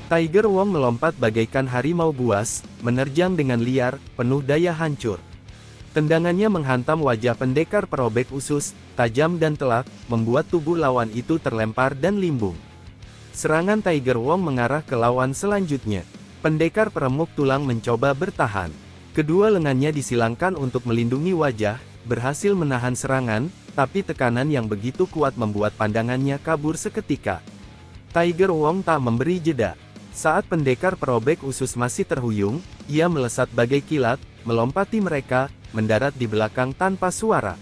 Tiger Wong melompat bagaikan harimau buas, menerjang dengan liar, penuh daya hancur. Tendangannya menghantam wajah pendekar perobek usus, tajam dan telak, membuat tubuh lawan itu terlempar dan limbung. Serangan Tiger Wong mengarah ke lawan selanjutnya. Pendekar peremuk tulang mencoba bertahan. Kedua lengannya disilangkan untuk melindungi wajah, berhasil menahan serangan, tapi tekanan yang begitu kuat membuat pandangannya kabur seketika. Tiger Wong tak memberi jeda. Saat pendekar perobek usus masih terhuyung, ia melesat bagai kilat, melompati mereka, mendarat di belakang tanpa suara.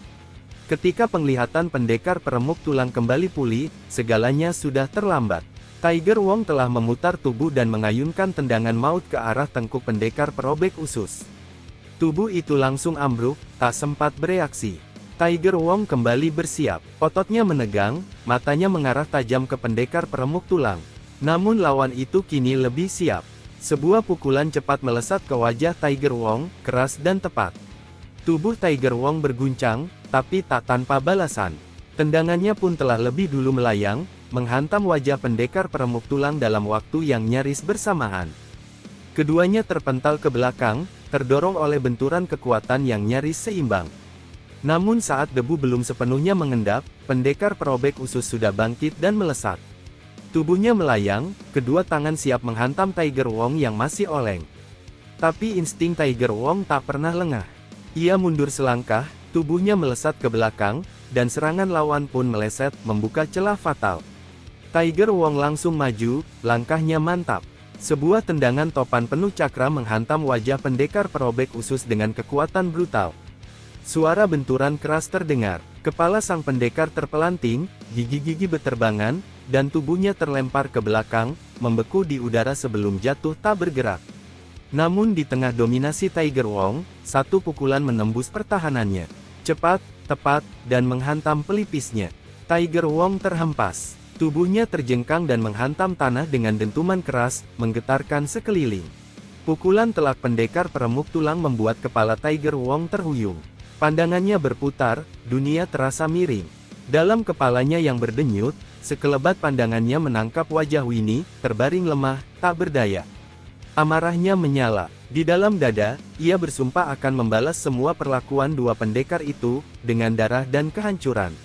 Ketika penglihatan pendekar peremuk tulang kembali pulih, segalanya sudah terlambat. Tiger Wong telah memutar tubuh dan mengayunkan tendangan maut ke arah tengkuk pendekar perobek usus. Tubuh itu langsung ambruk, tak sempat bereaksi. Tiger Wong kembali bersiap. Ototnya menegang, matanya mengarah tajam ke pendekar peremuk tulang. Namun lawan itu kini lebih siap. Sebuah pukulan cepat melesat ke wajah Tiger Wong, keras dan tepat. Tubuh Tiger Wong berguncang, tapi tak tanpa balasan. Tendangannya pun telah lebih dulu melayang, menghantam wajah pendekar peremuk tulang dalam waktu yang nyaris bersamaan. Keduanya terpental ke belakang, terdorong oleh benturan kekuatan yang nyaris seimbang. Namun saat debu belum sepenuhnya mengendap, pendekar perobek usus sudah bangkit dan melesat. Tubuhnya melayang, kedua tangan siap menghantam Tiger Wong yang masih oleng. Tapi insting Tiger Wong tak pernah lengah. Ia mundur selangkah, tubuhnya melesat ke belakang, dan serangan lawan pun meleset, membuka celah fatal. Tiger Wong langsung maju, langkahnya mantap. Sebuah tendangan topan penuh cakra menghantam wajah pendekar perobek usus dengan kekuatan brutal. Suara benturan keras terdengar, kepala sang pendekar terpelanting, gigi-gigi beterbangan, dan tubuhnya terlempar ke belakang, membeku di udara sebelum jatuh tak bergerak. Namun di tengah dominasi Tiger Wong, satu pukulan menembus pertahanannya. Cepat, tepat, dan menghantam pelipisnya. Tiger Wong terhempas. Tubuhnya terjengkang dan menghantam tanah dengan dentuman keras, menggetarkan sekeliling. Pukulan telak pendekar peremuk tulang membuat kepala Tiger Wong terhuyung. Pandangannya berputar, dunia terasa miring. Dalam kepalanya yang berdenyut, sekelebat pandangannya menangkap wajah Winnie, terbaring lemah, tak berdaya. Amarahnya menyala. Di dalam dada, ia bersumpah akan membalas semua perlakuan dua pendekar itu, dengan darah dan kehancuran.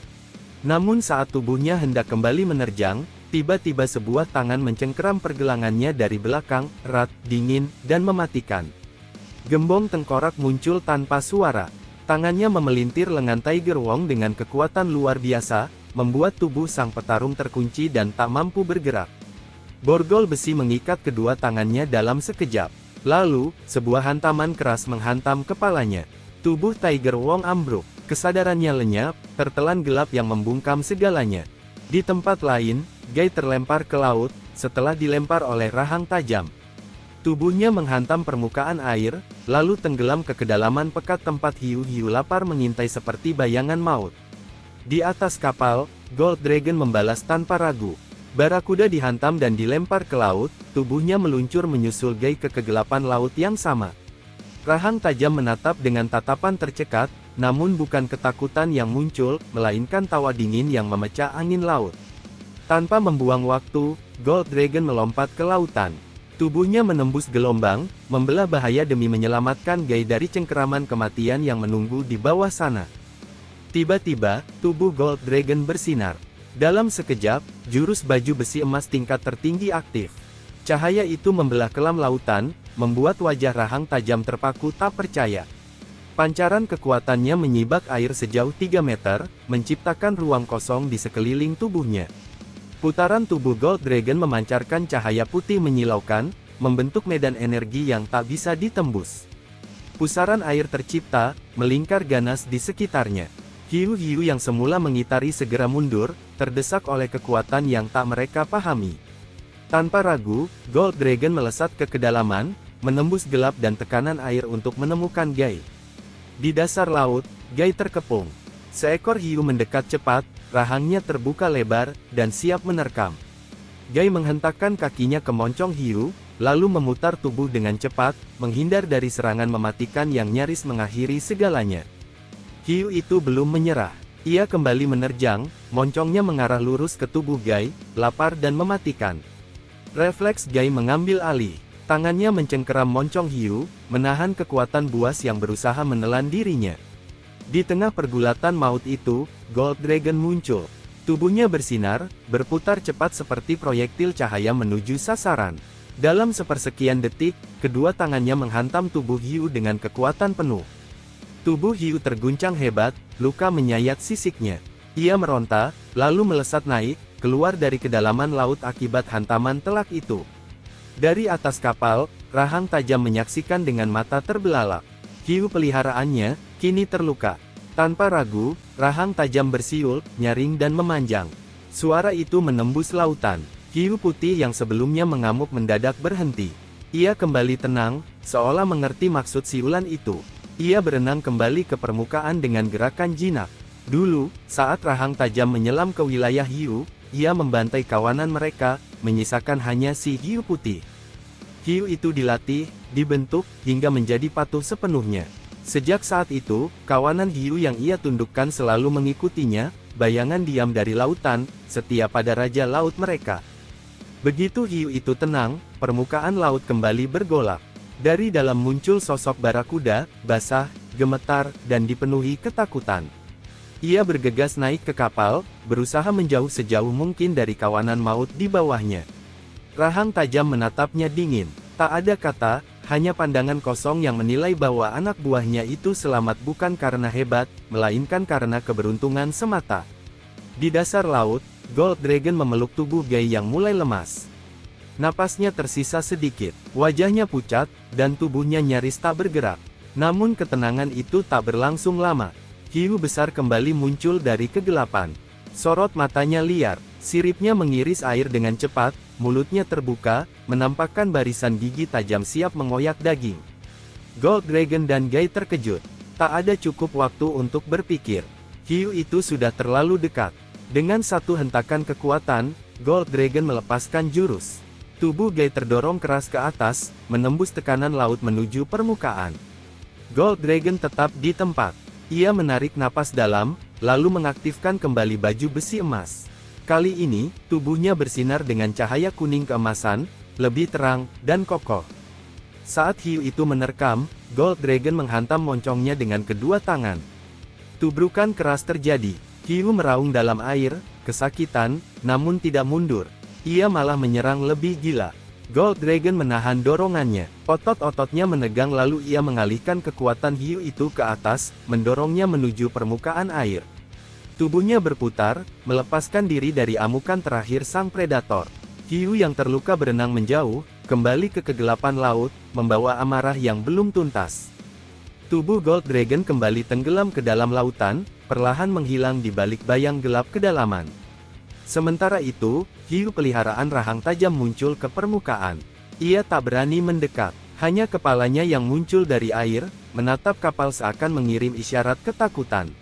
Namun saat tubuhnya hendak kembali menerjang, tiba-tiba sebuah tangan mencengkeram pergelangannya dari belakang, erat, dingin, dan mematikan. Gembong tengkorak muncul tanpa suara. Tangannya memelintir lengan Tiger Wong dengan kekuatan luar biasa, membuat tubuh sang petarung terkunci dan tak mampu bergerak. Borgol besi mengikat kedua tangannya dalam sekejap. Lalu, sebuah hantaman keras menghantam kepalanya. Tubuh Tiger Wong ambruk, kesadarannya lenyap, tertelan gelap yang membungkam segalanya. Di tempat lain, Gai terlempar ke laut, setelah dilempar oleh rahang tajam. Tubuhnya menghantam permukaan air, lalu tenggelam ke kedalaman pekat tempat hiu-hiu lapar mengintai seperti bayangan maut. Di atas kapal, Gold Dragon membalas tanpa ragu. Barakuda dihantam dan dilempar ke laut, tubuhnya meluncur menyusul Gai ke kegelapan laut yang sama. Rahang tajam menatap dengan tatapan tercekat, namun bukan ketakutan yang muncul, melainkan tawa dingin yang memecah angin laut. Tanpa membuang waktu, Gold Dragon melompat ke lautan. Tubuhnya menembus gelombang, membelah bahaya demi menyelamatkan Gai dari cengkeraman kematian yang menunggu di bawah sana. Tiba-tiba, tubuh Gold Dragon bersinar. Dalam sekejap, jurus baju besi emas tingkat tertinggi aktif. Cahaya itu membelah kelam lautan, membuat wajah rahang tajam terpaku tak percaya. Pancaran kekuatannya menyibak air sejauh 3 meter, menciptakan ruang kosong di sekeliling tubuhnya. Putaran tubuh Gold Dragon memancarkan cahaya putih menyilaukan, membentuk medan energi yang tak bisa ditembus. Pusaran air tercipta, melingkar ganas di sekitarnya. Hiu-hiu yang semula mengitari segera mundur, terdesak oleh kekuatan yang tak mereka pahami. Tanpa ragu, Gold Dragon melesat ke kedalaman, menembus gelap dan tekanan air untuk menemukan Gai. Di dasar laut, Gai terkepung. Seekor hiu mendekat cepat, rahangnya terbuka lebar, dan siap menerkam. Gai menghentakkan kakinya ke moncong hiu, lalu memutar tubuh dengan cepat, menghindar dari serangan mematikan yang nyaris mengakhiri segalanya. Hiu itu belum menyerah. Ia kembali menerjang, moncongnya mengarah lurus ke tubuh Gai, lapar dan mematikan. Refleks Gai mengambil alih. Tangannya mencengkeram moncong hiu, menahan kekuatan buas yang berusaha menelan dirinya. Di tengah pergulatan maut itu, Gold Dragon muncul. Tubuhnya bersinar, berputar cepat seperti proyektil cahaya menuju sasaran. Dalam sepersekian detik, kedua tangannya menghantam tubuh hiu dengan kekuatan penuh. Tubuh hiu terguncang hebat, luka menyayat sisiknya. Ia meronta, lalu melesat naik, keluar dari kedalaman laut akibat hantaman telak itu. Dari atas kapal, rahang tajam menyaksikan dengan mata terbelalak. Hiu peliharaannya, kini terluka. Tanpa ragu, rahang tajam bersiul, nyaring dan memanjang. Suara itu menembus lautan. Hiu putih yang sebelumnya mengamuk mendadak berhenti. Ia kembali tenang, seolah mengerti maksud siulan itu. Ia berenang kembali ke permukaan dengan gerakan jinak. Dulu, saat rahang tajam menyelam ke wilayah hiu, ia membantai kawanan mereka, menyisakan hanya si hiu putih. Hiu itu dilatih, dibentuk, hingga menjadi patuh sepenuhnya. Sejak saat itu, kawanan hiu yang ia tundukkan selalu mengikutinya, bayangan diam dari lautan, setia pada raja laut mereka. Begitu hiu itu tenang, permukaan laut kembali bergolak. Dari dalam muncul sosok barakuda, basah, gemetar, dan dipenuhi ketakutan. Ia bergegas naik ke kapal, berusaha menjauh sejauh mungkin dari kawanan maut di bawahnya. Rahang tajam menatapnya dingin. Tak ada kata, hanya pandangan kosong yang menilai bahwa anak buahnya itu selamat bukan karena hebat, melainkan karena keberuntungan semata. Di dasar laut, Gold Dragon memeluk tubuh Gai yang mulai lemas. Napasnya tersisa sedikit, wajahnya pucat, dan tubuhnya nyaris tak bergerak. Namun ketenangan itu tak berlangsung lama. Hiu besar kembali muncul dari kegelapan. Sorot matanya liar, siripnya mengiris air dengan cepat, mulutnya terbuka, menampakkan barisan gigi tajam siap mengoyak daging. Gold Dragon dan Gai terkejut. Tak ada cukup waktu untuk berpikir. Hiu itu sudah terlalu dekat. Dengan satu hentakan kekuatan, Gold Dragon melepaskan jurus. Tubuh Gai terdorong keras ke atas, menembus tekanan laut menuju permukaan. Gold Dragon tetap di tempat. Ia menarik napas dalam, lalu mengaktifkan kembali baju besi emas. Kali ini, tubuhnya bersinar dengan cahaya kuning keemasan, lebih terang, dan kokoh. Saat hiu itu menerkam, Gold Dragon menghantam moncongnya dengan kedua tangan. Tubrukan keras terjadi. Hiu meraung dalam air, kesakitan, namun tidak mundur. Ia malah menyerang lebih gila. Gold Dragon menahan dorongannya. Otot-ototnya menegang lalu ia mengalihkan kekuatan hiu itu ke atas, mendorongnya menuju permukaan air. Tubuhnya berputar, melepaskan diri dari amukan terakhir sang predator. Hiu yang terluka berenang menjauh, kembali ke kegelapan laut, membawa amarah yang belum tuntas. Tubuh Gold Dragon kembali tenggelam ke dalam lautan, perlahan menghilang di balik bayang gelap kedalaman. Sementara itu, hiu peliharaan rahang tajam muncul ke permukaan. Ia tak berani mendekat, hanya kepalanya yang muncul dari air, menatap kapal seakan mengirim isyarat ketakutan.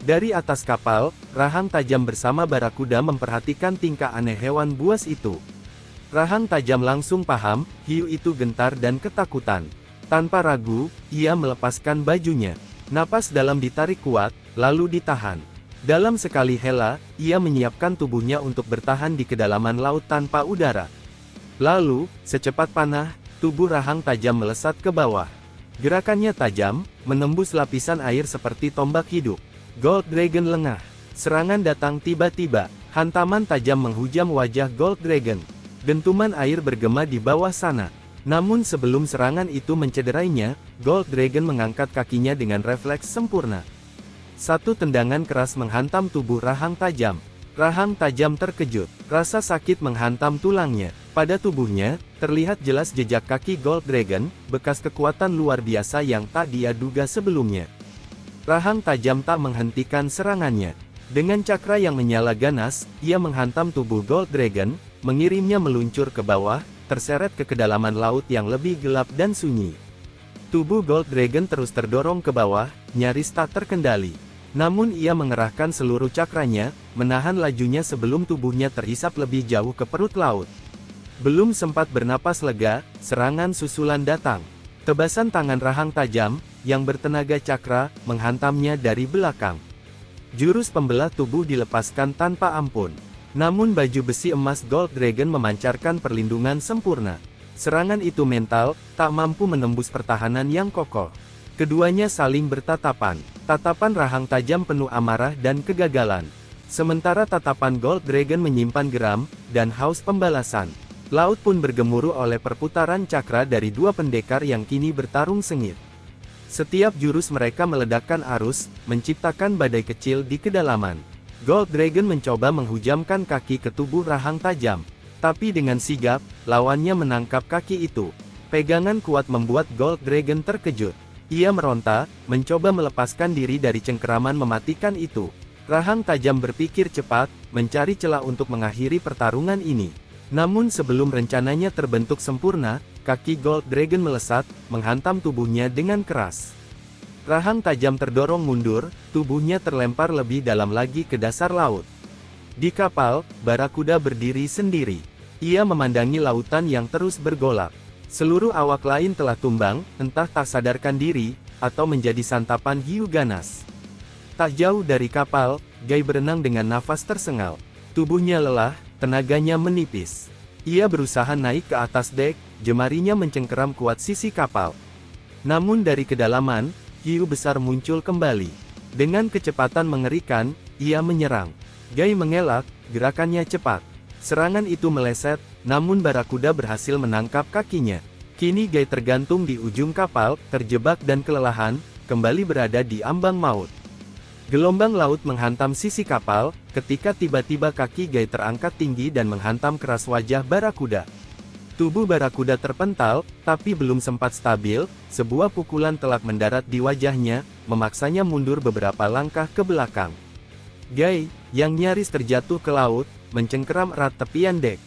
Dari atas kapal, rahang tajam bersama barakuda memperhatikan tingkah aneh hewan buas itu. Rahang tajam langsung paham, hiu itu gentar dan ketakutan. Tanpa ragu, ia melepaskan bajunya. Napas dalam ditarik kuat, lalu ditahan. Dalam sekali hela, ia menyiapkan tubuhnya untuk bertahan di kedalaman laut tanpa udara. Lalu, secepat panah, tubuh rahang tajam melesat ke bawah. Gerakannya tajam, menembus lapisan air seperti tombak hidup. Gold Dragon lengah. Serangan datang tiba-tiba. Hantaman tajam menghujam wajah Gold Dragon. Dentuman air bergema di bawah sana. Namun sebelum serangan itu mencederainya, Gold Dragon mengangkat kakinya dengan refleks sempurna. Satu tendangan keras menghantam tubuh rahang tajam. Rahang tajam terkejut. Rasa sakit menghantam tulangnya. Pada tubuhnya, terlihat jelas jejak kaki Gold Dragon, bekas kekuatan luar biasa yang tak dia duga sebelumnya. Rahang tajam tak menghentikan serangannya. Dengan cakra yang menyala ganas, ia menghantam tubuh Gold Dragon, mengirimnya meluncur ke bawah, terseret ke kedalaman laut yang lebih gelap dan sunyi. Tubuh Gold Dragon terus terdorong ke bawah, nyaris tak terkendali. Namun ia mengerahkan seluruh cakranya, menahan lajunya sebelum tubuhnya terhisap lebih jauh ke perut laut. Belum sempat bernapas lega, serangan susulan datang. Tebasan tangan rahang tajam, yang bertenaga cakra, menghantamnya dari belakang. Jurus pembelah tubuh dilepaskan tanpa ampun. Namun baju besi emas Gold Dragon memancarkan perlindungan sempurna. Serangan itu mental, tak mampu menembus pertahanan yang kokoh. Keduanya saling bertatapan. Tatapan rahang tajam penuh amarah dan kegagalan. Sementara tatapan Gold Dragon menyimpan geram dan haus pembalasan. Laut pun bergemuruh oleh perputaran cakra dari dua pendekar yang kini bertarung sengit. Setiap jurus mereka meledakkan arus, menciptakan badai kecil di kedalaman. Gold Dragon mencoba menghujamkan kaki ke tubuh rahang tajam. Tapi dengan sigap, lawannya menangkap kaki itu. Pegangan kuat membuat Gold Dragon terkejut. Ia meronta, mencoba melepaskan diri dari cengkeraman mematikan itu. Rahang tajam berpikir cepat, mencari celah untuk mengakhiri pertarungan ini. Namun sebelum rencananya terbentuk sempurna, kaki Gold Dragon melesat, menghantam tubuhnya dengan keras. Rahang tajam terdorong mundur, tubuhnya terlempar lebih dalam lagi ke dasar laut. Di kapal, Barakuda berdiri sendiri. Ia memandangi lautan yang terus bergolak. Seluruh awak lain telah tumbang, entah tak sadarkan diri, atau menjadi santapan hiu ganas. Tak jauh dari kapal, Guy berenang dengan nafas tersengal. Tubuhnya lelah, tenaganya menipis. Ia berusaha naik ke atas dek, jemarinya mencengkeram kuat sisi kapal. Namun dari kedalaman, hiu besar muncul kembali. Dengan kecepatan mengerikan, ia menyerang. Guy mengelak, gerakannya cepat. Serangan itu meleset, namun Barakuda berhasil menangkap kakinya. Kini Guy tergantung di ujung kapal, terjebak dan kelelahan, kembali berada di ambang maut. Gelombang laut menghantam sisi kapal, ketika tiba-tiba kaki Guy terangkat tinggi dan menghantam keras wajah Barakuda. Tubuh Barakuda terpental, tapi belum sempat stabil, sebuah pukulan telak mendarat di wajahnya, memaksanya mundur beberapa langkah ke belakang. Guy, yang nyaris terjatuh ke laut, mencengkeram erat tepian dek.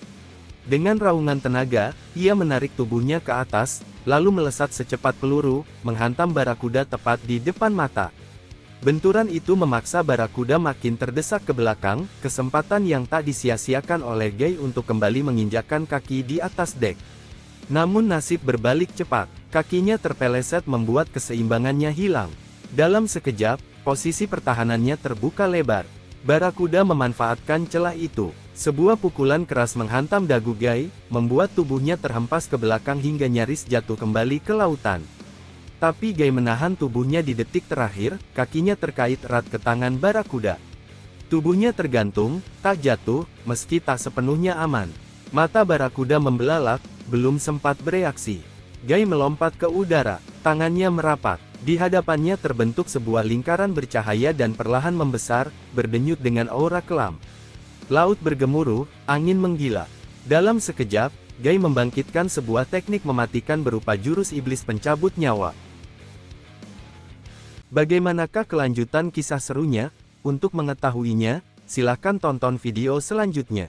Dengan raungan tenaga, ia menarik tubuhnya ke atas, lalu melesat secepat peluru, menghantam Barakuda tepat di depan mata. Benturan itu memaksa Barakuda makin terdesak ke belakang, kesempatan yang tak disia-siakan oleh Guy untuk kembali menginjakkan kaki di atas dek. Namun nasib berbalik cepat, kakinya terpeleset membuat keseimbangannya hilang. Dalam sekejap, posisi pertahanannya terbuka lebar. Barakuda memanfaatkan celah itu. Sebuah pukulan keras menghantam dagu Guy, membuat tubuhnya terhempas ke belakang hingga nyaris jatuh kembali ke lautan. Tapi Guy menahan tubuhnya di detik terakhir, kakinya terkait erat ke tangan Barakuda. Tubuhnya tergantung, tak jatuh, meski tak sepenuhnya aman. Mata Barakuda membelalak, belum sempat bereaksi. Guy melompat ke udara, tangannya merapat. Di hadapannya terbentuk sebuah lingkaran bercahaya dan perlahan membesar, berdenyut dengan aura kelam. Laut bergemuruh, angin menggila. Dalam sekejap, Guy membangkitkan sebuah teknik mematikan berupa jurus iblis pencabut nyawa. Bagaimanakah kelanjutan kisah serunya? Untuk mengetahuinya, silakan tonton video selanjutnya.